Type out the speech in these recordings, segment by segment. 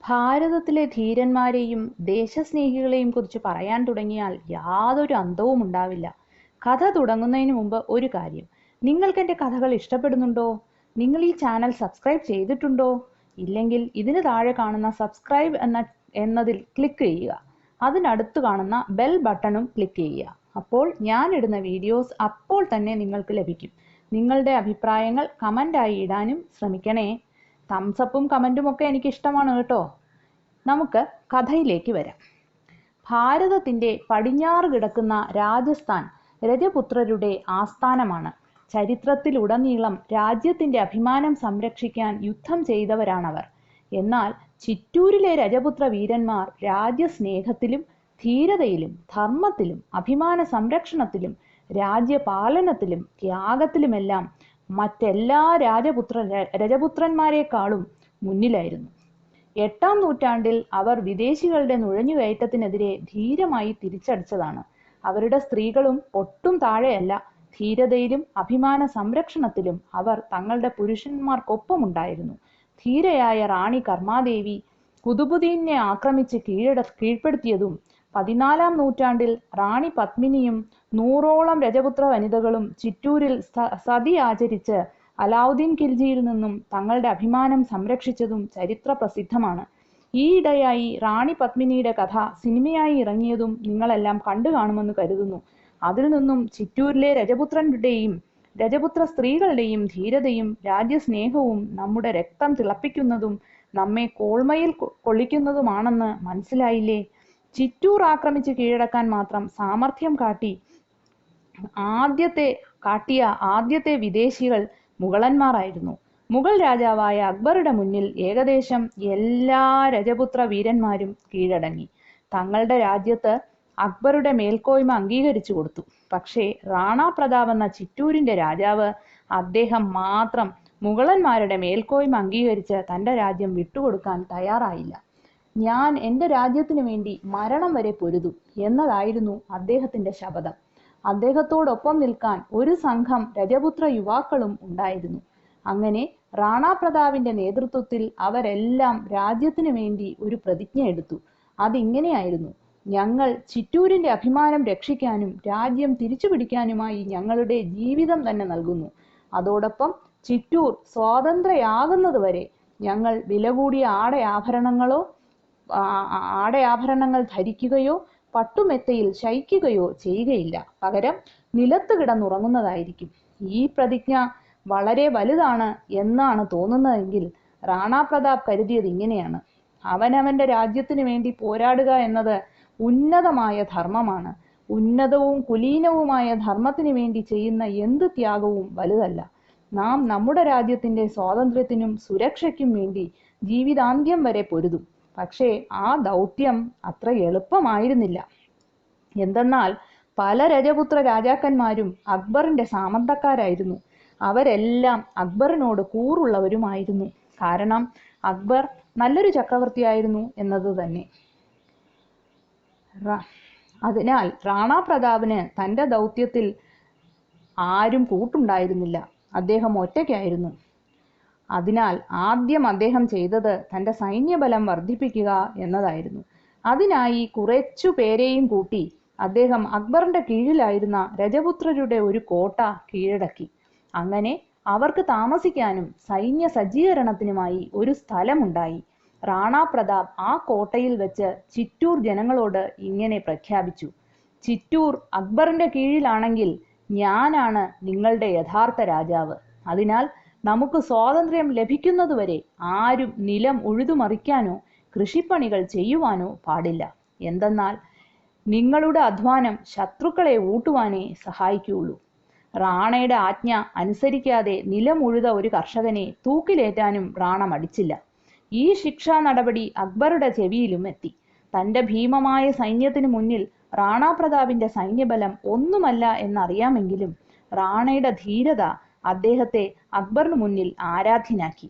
ഭാരതത്തിലെ ധീരന്മാരെയും ദേശസ്നേഹികളെയും കുറിച്ച് പറയാൻ തുടങ്ങിയാൽ യാതൊരു അന്തവും ഉണ്ടാവില്ല. കഥ തുടങ്ങുന്നതിന് മുമ്പ് ഒരു കാര്യം, നിങ്ങൾക്ക് എൻ്റെ കഥകൾ ഇഷ്ടപ്പെടുന്നുണ്ടോ? നിങ്ങൾ ഈ ചാനൽ സബ്സ്ക്രൈബ് ചെയ്തിട്ടുണ്ടോ? ഇല്ലെങ്കിൽ ഇതിന് താഴെ കാണുന്ന സബ്സ്ക്രൈബ് എന്നതിൽ ക്ലിക്ക് ചെയ്യുക. അതിനടുത്ത് കാണുന്ന ബെൽ ബട്ടണും ക്ലിക്ക് ചെയ്യുക. അപ്പോൾ ഞാൻ ഇടുന്ന വീഡിയോസ് അപ്പോൾ തന്നെ നിങ്ങൾക്ക് ലഭിക്കും. നിങ്ങളുടെ അഭിപ്രായങ്ങൾ കമൻ്റായി ഇടാനും ശ്രമിക്കണേ. തംസപ്പും കമൻറ്റും ഒക്കെ എനിക്ക് ഇഷ്ടമാണ് കേട്ടോ. നമുക്ക് കഥയിലേക്ക് വരാം. ഭാരതത്തിൻ്റെ പടിഞ്ഞാറ് കിടക്കുന്ന രാജസ്ഥാൻ രജപുത്രരുടെ ആസ്ഥാനമാണ്. ചരിത്രത്തിലുടനീളം രാജ്യത്തിൻ്റെ അഭിമാനം സംരക്ഷിക്കാൻ യുദ്ധം ചെയ്തവരാണവർ. എന്നാൽ ചിറ്റൂരിലെ രജപുത്ര വീരന്മാർ രാജ്യസ്നേഹത്തിലും ധീരതയിലും ധർമ്മത്തിലും അഭിമാന സംരക്ഷണത്തിലും രാജ്യപാലനത്തിലും ത്യാഗത്തിലുമെല്ലാം മറ്റെല്ലാ രജപുത്രന്മാരെക്കാളും മുന്നിലായിരുന്നു. 8-ാം നൂറ്റാണ്ടിൽ അവർ വിദേശികളുടെ നുഴഞ്ഞുകയറ്റത്തിനെതിരെ ധീരമായി തിരിച്ചടിച്ചതാണ്. അവരുടെ സ്ത്രീകളും ഒട്ടും താഴെയല്ല. ധീരതയിലും അഭിമാന സംരക്ഷണത്തിലും അവർ തങ്ങളുടെ പുരുഷന്മാർക്കൊപ്പമുണ്ടായിരുന്നു. ധീരയായ റാണി കർമാദേവി കുതുബുദ്ദീനെ ആക്രമിച്ച് കീഴ്പ്പെടുത്തിയതും 14-ാം നൂറ്റാണ്ടിൽ റാണി പത്മിനിയും 100ഓളം രജപുത്ര വനിതകളും ചിറ്റൂരിൽ സതി ആചരിച്ച് അലാവുദ്ദീൻ ഖിൽജിയിൽ നിന്നും തങ്ങളുടെ അഭിമാനം സംരക്ഷിച്ചതും ചരിത്ര പ്രസിദ്ധമാണ്. ഈയിടെയായി റാണി പത്മിനിയുടെ കഥ സിനിമയായി ഇറങ്ങിയതും നിങ്ങളെല്ലാം കണ്ടു കാണുമെന്ന് കരുതുന്നു. അതിൽ നിന്നും ചിറ്റൂരിലെ രജപുത്ര സ്ത്രീകളുടെയും ധീരതയും രാജ്യസ്നേഹവും നമ്മുടെ രക്തം തിളപ്പിക്കുന്നതും നമ്മെ കോൾമയിൽ കൊള്ളിക്കുന്നതുമാണെന്ന് മനസ്സിലായില്ലേ? ചിറ്റൂർ ആക്രമിച്ച് കീഴടക്കാൻ മാത്രം സാമർഥ്യം കാട്ടിയ ആദ്യത്തെ വിദേശികൾ മുഗളന്മാരായിരുന്നു. മുഗൾ രാജാവായ അക്ബറുടെ മുന്നിൽ ഏകദേശം എല്ലാ രജപുത്ര വീരന്മാരും കീഴടങ്ങി. തങ്ങളുടെ രാജ്യത്ത് അക്ബറുടെ മേൽക്കോയ്മ അംഗീകരിച്ചു കൊടുത്തു. പക്ഷേ റാണാ പ്രതാപ് എന്ന ചിറ്റൂരിൻ്റെ രാജാവ്, അദ്ദേഹം മാത്രം മുഗളന്മാരുടെ മേൽക്കോയ്മ അംഗീകരിച്ച് തൻ്റെ രാജ്യം വിട്ടുകൊടുക്കാൻ തയ്യാറായില്ല. ഞാൻ എൻ്റെ രാജ്യത്തിനു വേണ്ടി മരണം വരെ പൊരുതും എന്നതായിരുന്നു അദ്ദേഹത്തിൻ്റെ ശപഥം. അദ്ദേഹത്തോടൊപ്പം നിൽക്കാൻ ഒരു സംഘം രജപുത്ര യുവാക്കളും ഉണ്ടായിരുന്നു. അങ്ങനെ റാണാ പ്രതാപിൻ്റെ നേതൃത്വത്തിൽ അവരെല്ലാം രാജ്യത്തിനു വേണ്ടി ഒരു പ്രതിജ്ഞ എടുത്തു. അതിങ്ങനെയായിരുന്നു: ഞങ്ങൾ ചിറ്റൂരിൻ്റെ അഭിമാനം രക്ഷിക്കാനും രാജ്യം തിരിച്ചുപിടിക്കാനുമായി ഞങ്ങളുടെ ജീവിതം തന്നെ നൽകുന്നു. അതോടൊപ്പം ചിറ്റൂർ സ്വാതന്ത്ര്യയാകുന്നതുവരെ ഞങ്ങൾ വില കൂടിയ ആടയാഭരണങ്ങൾ ധരിക്കുകയോ പട്ടുമെത്തയിൽ ശയിക്കുകയോ ചെയ്യുകയില്ല. പകരം നിലത്ത് കിടന്നുറങ്ങുന്നതായിരിക്കും. ഈ പ്രതിജ്ഞ വളരെ വലുതാണ് എന്നാണ് തോന്നുന്നതെങ്കിൽ റാണാ പ്രതാപ് കരുതിയത് ഇങ്ങനെയാണ്: അവനവൻ്റെ രാജ്യത്തിനു വേണ്ടി പോരാടുക എന്നത് ഉന്നതമായ ധർമ്മമാണ്. ഉന്നതവും കുലീനവുമായ ധർമ്മത്തിനു വേണ്ടി ചെയ്യുന്ന എന്ത് ത്യാഗവും വലുതല്ല. നാം നമ്മുടെ രാജ്യത്തിൻ്റെ സ്വാതന്ത്ര്യത്തിനും സുരക്ഷയ്ക്കും വേണ്ടി ജീവിതാന്ത്യം വരെ പൊരുതും. പക്ഷേ ആ ദൗത്യം അത്ര എളുപ്പമായിരുന്നില്ല. എന്തെന്നാൽ പല രജപുത്ര രാജാക്കന്മാരും അക്ബറിൻ്റെ സാമന്തക്കാരായിരുന്നു. അവരെല്ലാം അക്ബറിനോട് കൂറുള്ളവരുമായിരുന്നു. കാരണം അക്ബർ നല്ലൊരു ചക്രവർത്തിയായിരുന്നു എന്നത് തന്നെ. അതിനാൽ റാണാ പ്രതാപിന് തൻ്റെ ദൗത്യത്തിൽ ആരും കൂട്ടുണ്ടായിരുന്നില്ല. അദ്ദേഹം ഒറ്റയ്ക്കായിരുന്നു. അതിനാൽ ആദ്യം അദ്ദേഹം ചെയ്തത് തൻ്റെ സൈന്യബലം വർദ്ധിപ്പിക്കുക എന്നതായിരുന്നു. അതിനായി കുറച്ചു പേരെയും കൂട്ടി അദ്ദേഹം അക്ബറിൻ്റെ കീഴിലായിരുന്ന രജപുത്രരുടെ ഒരു കോട്ട കീഴടക്കി. അങ്ങനെ അവർക്ക് താമസിക്കാനും സൈന്യ സജ്ജീകരണത്തിനുമായി ഒരു സ്ഥലമുണ്ടായി. റാണാ പ്രതാപ് ആ കോട്ടയിൽ വെച്ച് ചിറ്റൂർ ജനങ്ങളോട് ഇങ്ങനെ പ്രഖ്യാപിച്ചു: ചിറ്റൂർ അക്ബറിൻ്റെ കീഴിലാണെങ്കിൽ ഞാനാണ് നിങ്ങളുടെ യഥാർത്ഥ രാജാവ്. അതിനാൽ നമുക്ക് സ്വാതന്ത്ര്യം ലഭിക്കുന്നതുവരെ ആരും നിലം ഉഴുതുമറിക്കാനോ കൃഷിപ്പണികൾ ചെയ്യുവാനോ പാടില്ല. എന്തെന്നാൽ നിങ്ങളുടെ അധ്വാനം ശത്രുക്കളെ ഊട്ടുവാനേ സഹായിക്കുകയുള്ളൂ. റാണയുടെ ആജ്ഞ അനുസരിക്കാതെ നിലം ഉഴുത ഒരു കർഷകനെ തൂക്കിലേറ്റാനും റാണ മടിച്ചില്ല. ഈ ശിക്ഷാ നടപടി അക്ബറുടെ ചെവിയിലും എത്തി. തൻ്റെ ഭീമമായ സൈന്യത്തിനു മുന്നിൽ റാണാ പ്രതാപിൻ്റെ സൈന്യബലം ഒന്നുമല്ല എന്നറിയാമെങ്കിലും റാണയുടെ ധീരത അദ്ദേഹത്തെ അക്ബറിന് മുന്നിൽ ആരാധ്യനാക്കി.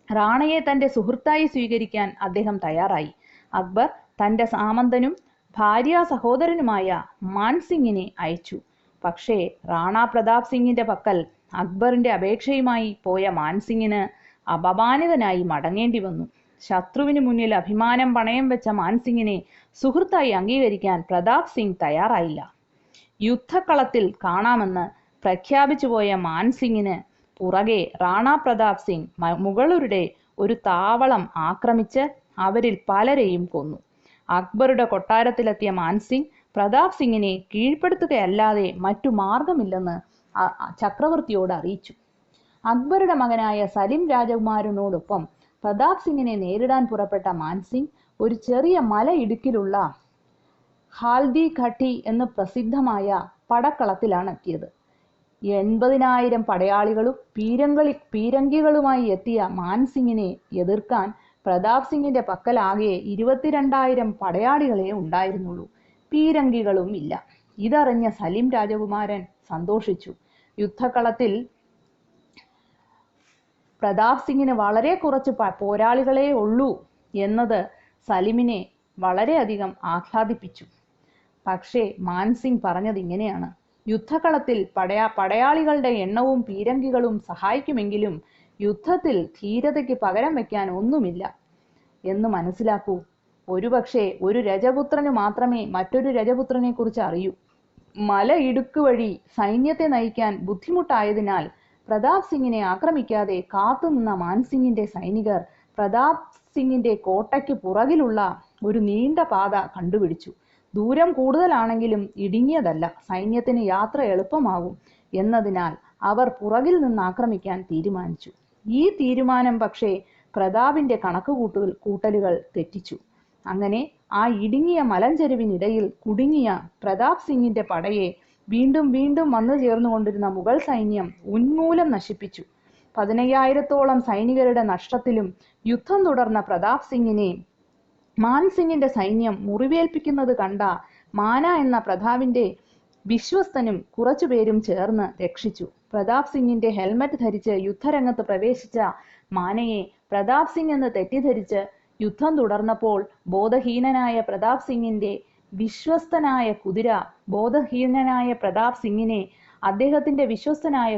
റാണയെ തൻ്റെ സുഹൃത്തായി സ്വീകരിക്കാൻ അദ്ദേഹം തയ്യാറായി. അക്ബർ തൻ്റെ സാമന്തനും ഭാര്യ സഹോദരനുമായ മാൻസിംഗിനെ അയച്ചു. പക്ഷേ റാണാ പ്രതാപ് സിംഗിൻ്റെ പക്കൽ അക്ബറിൻ്റെ അപേക്ഷയുമായി പോയ മാൻസിംഗിന് അപമാനിതനായി മടങ്ങേണ്ടി വന്നു. ശത്രുവിന് മുന്നിൽ അഭിമാനം പണയം വെച്ച മാൻസിംഗിനെ സുഹൃത്തായി അംഗീകരിക്കാൻ പ്രതാപ് സിംഗ് തയ്യാറായില്ല. യുദ്ധക്കളത്തിൽ കാണാമെന്ന് പ്രഖ്യാപിച്ചുപോയ മാൻസിംഗിന് പുറകെ റാണ പ്രതാപ് സിംഗ് മുഗളരുടെ ഒരു താവളം ആക്രമിച്ച് അവരിൽ പലരെയും കൊന്നു. അക്ബറുടെ കൊട്ടാരത്തിലെത്തിയ മാൻസിംഗ് പ്രതാപ് സിംഗിനെ കീഴ്പ്പെടുത്തുകയല്ലാതെ മറ്റു മാർഗമില്ലെന്ന് ചക്രവർത്തിയോട് അറിയിച്ചു. അക്ബറുടെ മകനായ സലിം രാജകുമാരനോടൊപ്പം പ്രതാപ് സിംഗിനെ നേരിടാൻ പുറപ്പെട്ട മാൻസിംഗ് ഒരു ചെറിയ മലയിടുക്കിലുള്ള ഹാൽദി ഘട്ടി എന്ന് പ്രസിദ്ധമായ പടക്കളത്തിലാണ് എത്തിയത്. 80,000 പടയാളികളും പീരങ്കികളുമായി എത്തിയ മാൻസിംഗിനെ എതിർക്കാൻ പ്രതാപ് സിംഗിന്റെ പക്കലാകെ 22,000 പടയാളികളെ ഉണ്ടായിരുന്നുള്ളൂ. പീരങ്കികളും ഇല്ല. ഇതറിഞ്ഞ സലിം രാജകുമാരൻ സന്തോഷിച്ചു. യുദ്ധക്കളത്തിൽ പ്രതാപ് സിംഗിന് വളരെ കുറച്ച് പോരാളികളെ ഉള്ളൂ എന്നത് സലിമിനെ വളരെയധികം ആഹ്ലാദിപ്പിച്ചു. പക്ഷേ മാൻസിംഗ് പറഞ്ഞത് ഇങ്ങനെയാണ്: യുദ്ധക്കളത്തിൽ പടയാളികളുടെ എണ്ണവും പീരങ്കികളും സഹായിക്കുമെങ്കിലും യുദ്ധത്തിൽ ധീരതയ്ക്ക് പകരം വയ്ക്കാൻ ഒന്നുമില്ല എന്ന് മനസ്സിലാക്കൂ. ഒരുപക്ഷെ ഒരു രജപുത്രന് മാത്രമേ മറ്റൊരു രജപുത്രനെ കുറിച്ച് അറിയൂ. മല ഇടുക്ക് വഴി സൈന്യത്തെ നയിക്കാൻ ബുദ്ധിമുട്ടായതിനാൽ പ്രതാപ് സിംഗിനെ ആക്രമിക്കാതെ കാത്തുനിന്ന മാൻസിംഗിന്റെ സൈനികർ പ്രതാപ് സിംഗിന്റെ കോട്ടയ്ക്ക് പുറകിലുള്ള ഒരു നീണ്ട പാത കണ്ടുപിടിച്ചു. ദൂരം കൂടുതലാണെങ്കിലും ഇടുങ്ങിയതല്ല, സൈന്യത്തിന് യാത്ര എളുപ്പമാകും എന്നതിനാൽ അവർ പുറകിൽ നിന്ന് ആക്രമിക്കാൻ തീരുമാനിച്ചു. ഈ തീരുമാനം പക്ഷേ പ്രതാപിന്റെ കണക്കുകൂട്ടലുകൾ തെറ്റിച്ചു. അങ്ങനെ ആ ഇടുങ്ങിയ മലഞ്ചെരുവിനിടയിൽ കുടുങ്ങിയ പ്രതാപ് സിംഗിന്റെ പടയെ വീണ്ടും വീണ്ടും വന്നു ചേർന്നുകൊണ്ടിരുന്ന മുഗൾ സൈന്യം ഉന്മൂലം നശിപ്പിച്ചു. 15,000-ഓളം സൈനികരുടെ നഷ്ടത്തിലും യുദ്ധം തുടർന്ന പ്രതാപ് സിംഗിനെ മാൻസിംഗിന്റെ സൈന്യം മുറിവേൽപ്പിക്കുന്നത് കണ്ട മാന എന്ന പ്രതാപിന്റെ വിശ്വസ്തനും കുറച്ചുപേരും ചേർന്ന് രക്ഷിച്ചു. പ്രതാപ് സിംഗിന്റെ ഹെൽമറ്റ് ധരിച്ച് യുദ്ധരംഗത്ത് പ്രവേശിച്ച മാനയെ പ്രതാപ് സിംഗ് എന്ന് തെറ്റിദ്ധരിച്ച് യുദ്ധം തുടർന്നപ്പോൾ ബോധഹീനനായ പ്രതാപ് സിംഗിന്റെ വിശ്വസ്തനായ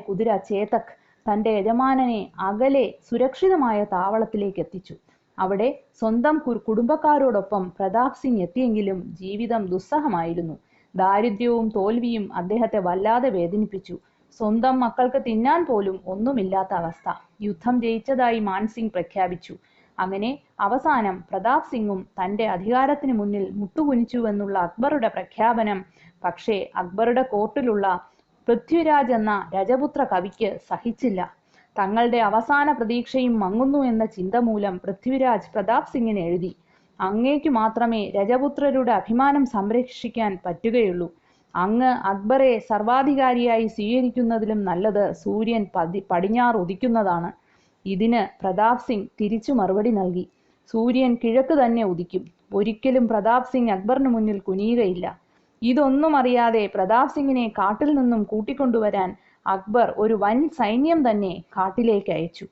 കുതിര ചേതക് തന്റെ യജമാനനെ അകലെ സുരക്ഷിതമായ താവളത്തിലേക്ക് എത്തിച്ചു. അവിടെ സ്വന്തം കുടുംബക്കാരോടൊപ്പം പ്രതാപ് സിംഗ് എത്തിയെങ്കിലും ജീവിതം ദുസ്സഹമായിരുന്നു. ദാരിദ്ര്യവും തോൽവിയും അദ്ദേഹത്തെ വല്ലാതെ വേദനിപ്പിച്ചു. സ്വന്തം മക്കൾക്ക് തിന്നാൻ പോലും ഒന്നുമില്ലാത്ത അവസ്ഥ. യുദ്ധം ജയിച്ചതായി മാൻസിംഗ് പ്രഖ്യാപിച്ചു. അങ്ങനെ അവസാനം പ്രതാപ് സിംഗും തന്റെ അധികാരത്തിന് മുന്നിൽ മുട്ടുകുനിച്ചുവെന്നുള്ള അക്ബറുടെ പ്രഖ്യാപനം പക്ഷേ അക്ബറുടെ കോർട്ടിലുള്ള പൃഥ്വിരാജ് എന്ന രജപുത്ര കവിക്ക് സഹിച്ചില്ല. തങ്ങളുടെ അവസാന പ്രതീക്ഷയും മങ്ങുന്നു എന്ന ചിന്ത മൂലം പൃഥ്വിരാജ് പ്രതാപ് സിംഗിന് എഴുതി: അങ്ങേക്കു മാത്രമേ രജപുത്രരുടെ അഭിമാനം സംരക്ഷിക്കാൻ പറ്റുകയുള്ളൂ. അങ്ങ് അക്ബറെ സർവാധികാരിയായി സ്വീകരിക്കുന്നതിലും നല്ലത് സൂര്യൻ പടിഞ്ഞാറ് ഉദിക്കുന്നതാണ്. ഇതിന് പ്രതാപ് സിംഗ് തിരിച്ചു മറുപടി നൽകി: സൂര്യൻ കിഴക്ക് തന്നെ ഉദിക്കും. ഒരിക്കലും പ്രതാപ് സിംഗ് അക്ബറിന് മുന്നിൽ കുനിയുകയില്ല. ഇതൊന്നും അറിയാതെ പ്രതാപ് സിംഗിനെ കാട്ടിൽ നിന്നും കൂട്ടിക്കൊണ്ടുവരാൻ അക്ബർ ഒരു വൻ സൈന്യം തന്നെ കാട്ടിലേക്ക് അയച്ചു.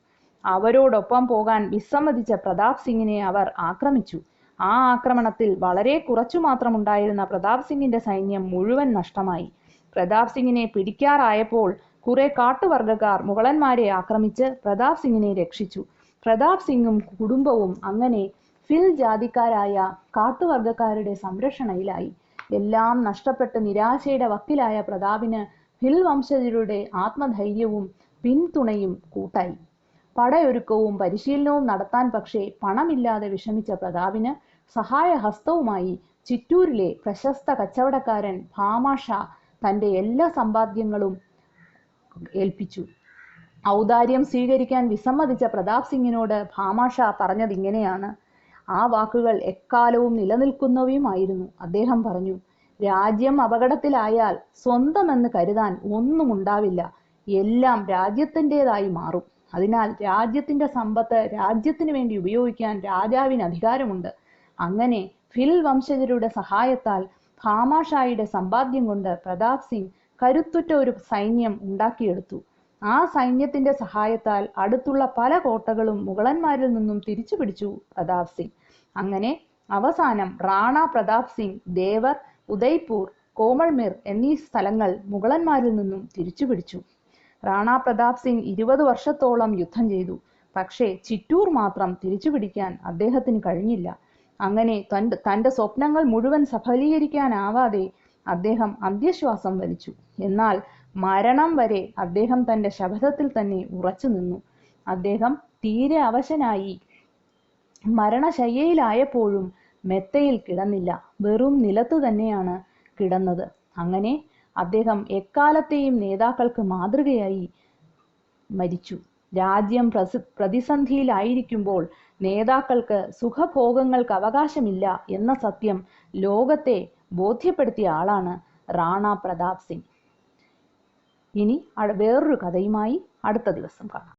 അവരോടൊപ്പം പോകാൻ വിസമ്മതിച്ച പ്രതാപ് സിംഗിനെ അവർ ആക്രമിച്ചു. ആ ആക്രമണത്തിൽ വളരെ കുറച്ചു മാത്രമുണ്ടായിരുന്ന പ്രതാപ് സിംഗിന്റെ സൈന്യം മുഴുവൻ നഷ്ടമായി. പ്രതാപ് സിംഗിനെ പിടിക്കാറായപ്പോൾ കുറെ കാട്ടുവർഗക്കാർ മുഗളന്മാരെ ആക്രമിച്ച് പ്രതാപ് സിംഗിനെ രക്ഷിച്ചു. പ്രതാപ് സിംഗും കുടുംബവും അങ്ങനെ ഫിൽ ജാതിക്കാരായ കാട്ടുവർഗക്കാരുടെ സംരക്ഷണയിലായി. എല്ലാം നഷ്ടപ്പെട്ട് നിരാശയുടെ വക്കിലായ പ്രതാപിന് ഭിൽ വംശജരുടെ ആത്മധൈര്യവും പിന്തുണയും കൂട്ടായി. പടയൊരുക്കവും പരിശീലനവും നടത്താൻ പക്ഷേ പണമില്ലാതെ വിഷമിച്ച പ്രതാപിന് സഹായഹസ്തവുമായി ചിറ്റൂരിലെ പ്രശസ്ത കച്ചവടക്കാരൻ ഭാമാഷാ തന്റെ എല്ലാ സമ്പാദ്യങ്ങളും ഏൽപ്പിച്ചു. ഔദാര്യം സ്വീകരിക്കാൻ വിസമ്മതിച്ച പ്രതാപ് സിംഗിനോട് ഭാമാഷാ പറഞ്ഞതിങ്ങനെയാണ്. ആ വാക്കുകൾ എക്കാലവും നിലനിൽക്കുന്നവയുമായിരുന്നു. അദ്ദേഹം പറഞ്ഞു: രാജ്യം അപകടത്തിലായാൽ സ്വന്തമെന്ന് കരുതാൻ ഒന്നും ഉണ്ടാവില്ല. എല്ലാം രാജ്യത്തിൻ്റെതായി മാറും. അതിനാൽ രാജ്യത്തിന്റെ സമ്പത്ത് രാജ്യത്തിന് വേണ്ടി ഉപയോഗിക്കാൻ രാജാവിന് അധികാരമുണ്ട്. അങ്ങനെ ഭിൽ വംശജരുടെ സഹായത്താൽ ഭാമാഷായുടെ സമ്പാദ്യം കൊണ്ട് പ്രതാപ് സിംഗ് കരുത്തുറ്റ ഒരു സൈന്യം ഉണ്ടാക്കിയെടുത്തു. ആ സൈന്യത്തിന്റെ സഹായത്താൽ അടുത്തുള്ള പല കോട്ടകളും മുഗളന്മാരിൽ നിന്നും തിരിച്ചു പിടിച്ചു പ്രതാപ് സിംഗ്. അങ്ങനെ അവസാനം റാണ പ്രതാപ് സിംഗ് ദേവർ, ഉദയ്പൂർ, കോമൾമിർ എന്നീ സ്ഥലങ്ങൾ മുഗളന്മാരിൽ നിന്നും തിരിച്ചു പിടിച്ചു. റാണ പ്രതാപ് സിംഗ് 20 വർഷത്തോളം യുദ്ധം ചെയ്തു. പക്ഷേ ചിറ്റൂർ മാത്രം തിരിച്ചുപിടിക്കാൻ അദ്ദേഹത്തിന് കഴിഞ്ഞില്ല. അങ്ങനെ തന്റെ സ്വപ്നങ്ങൾ മുഴുവൻ സഫലീകരിക്കാനാവാതെ അദ്ദേഹം അന്ത്യശ്വാസം വലിച്ചു. എന്നാൽ മരണം വരെ അദ്ദേഹം തന്റെ ശപഥത്തിൽ തന്നെ ഉറച്ചു നിന്നു. അദ്ദേഹം തീരെ അവശനായി മരണശയ്യയിലായപ്പോഴും മെത്തയിൽ കിടന്നില്ല, വെറും നിലത്തു തന്നെയാണ് കിടന്നത്. അങ്ങനെ അദ്ദേഹം എക്കാലത്തെയും നേതാക്കൾക്ക് മാതൃകയായി മരിച്ചു. രാജ്യം പ്രതിസന്ധിയിലായിരിക്കുമ്പോൾ നേതാക്കൾക്ക് സുഖഭോഗങ്ങൾക്ക് അവകാശമില്ല എന്ന സത്യം ലോകത്തെ ബോധ്യപ്പെടുത്തിയ ആളാണ് റാണ പ്രതാപ് സിംഗ്. ഇനി വേറൊരു കഥയുമായി അടുത്ത ദിവസം കാണാം.